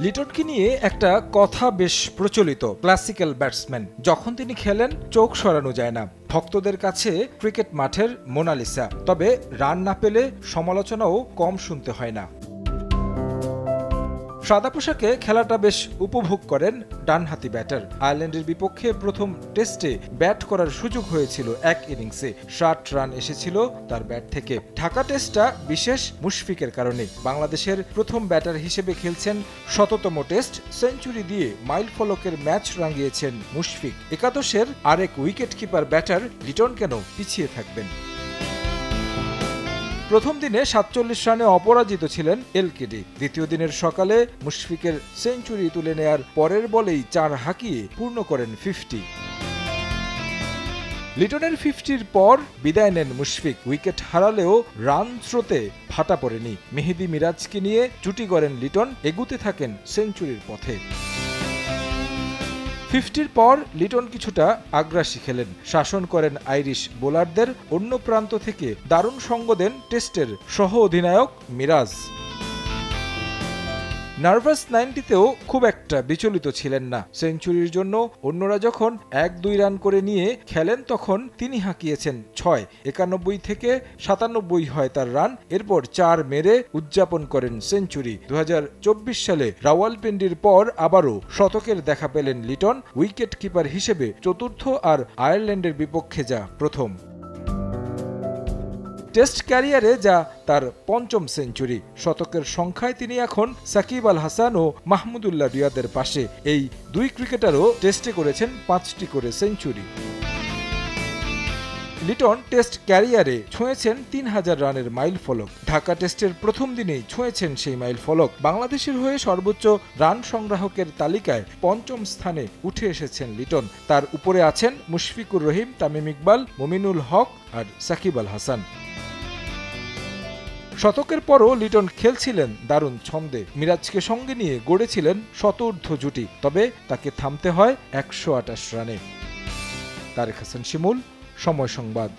লিটনকে নিয়ে একটা কথা বেশ প্রচলিত, ক্লাসিক্যাল ব্যাটসম্যান। যখন তিনি খেলেন চোখ সরানো যায় না। ভক্তদের কাছে ক্রিকেট মাঠের মোনালিসা। তবে রান না পেলে সমালোচনাও কম শুনতে হয় না। সাদা পোশাকে খেলাটা বেশ উপভোগ করেন ডানহাতি ব্যাটার। আয়ারল্যান্ডের বিপক্ষে প্রথম টেস্টে ব্যাট করার সুযোগ হয়েছিল এক ইনিংসে। 60 রান এসেছিল তার ব্যাট থেকে। ঢাকা টেস্টটা বিশেষ মুশফিকের কারণে। বাংলাদেশের প্রথম ব্যাটার হিসেবে খেলছেন শততম টেস্ট। সেঞ্চুরি দিয়ে মাইল ফলকের ম্যাচ রাঙিয়েছেন মুশফিক। একাদশের আরেক উইকেট কিপার ব্যাটার লিটন কেন পিছিয়ে থাকবেন? প্রথম দিনে ৪৭ রানে অপরাজিত ছিলেন এলকেডি। দ্বিতীয় দিনের সকালে মুশফিকের সেঞ্চুরি তুলে নেয়ার পরের বলেই ৪ হাঁকিয়ে পূর্ণ করেন 50। লিটনের 50-র পর বিদায় নেন মুশফিক। উইকেট হারালেও রান স্রোতে ভাটা পড়েনি। মেহেদী মিরাজকে নিয়ে জুটি গড়েন লিটন, এগুতে থাকেন সেঞ্চুরির পথে। 50-র পর লিটন কিছুটা আগ্রাসী খেলেন, শাসন করেন আইরিশ বোলারদের। অন্য প্রান্ত থেকে দারুণ সঙ্গ দেন টেস্টের সহ অধিনায়ক মিরাজ। নার্ভাস 90-তেও খুব একটা বিচলিত ছিলেন না। সেঞ্চুরির জন্য অন্যরা যখন ১-২ রান করে নিয়ে খেলেন তখন তিনি হাঁকিয়েছেন ৬। ৯১ থেকে ৯৭ হয় তার রান। এরপর ৪ মেরে উদযাপন করেন সেঞ্চুরি। ২০২৪ সালে রাওয়ালপিন্ডির পর আবারও শতকের দেখা পেলেন লিটন। উইকেট কিপার হিসেবে চতুর্থ, আর আয়ারল্যান্ডের বিপক্ষে যা প্রথম। টেস্ট ক্যারিয়ারে যা তার পঞ্চম সেঞ্চুরি। শতকের সংখ্যায় তিনি এখন সাকিব আল হাসান ও মাহমুদুল্লাহ রিয়াদের পাশে। এই দুই ক্রিকেটারও টেস্টে করেছেন ৫টি করে সেঞ্চুরি। লিটন টেস্ট ক্যারিয়ারে ছুঁয়েছেন ৩,০০০ রানের মাইল ফলক। ঢাকা টেস্টের প্রথম দিনেই ছুঁয়েছেন সেই মাইল ফলক। বাংলাদেশের হয়ে সর্বোচ্চ রান সংগ্রাহকের তালিকায় পঞ্চম স্থানে উঠে এসেছেন লিটন। তার উপরে আছেন মুশফিকুর রহিম, তামিম ইকবাল, মুমিনুল হক আর সাকিব আল হাসান। শতকের পরও লিটন খেলছিলেন দারুণ ছন্দে। মিরাজকে সঙ্গে নিয়ে গড়েছিলেন শতঊর্ধ্ব জুটি। তবে তাকে থামতে হয় ১২৮ রানে। তারেক হাসান শিমুল, সময় সংবাদ।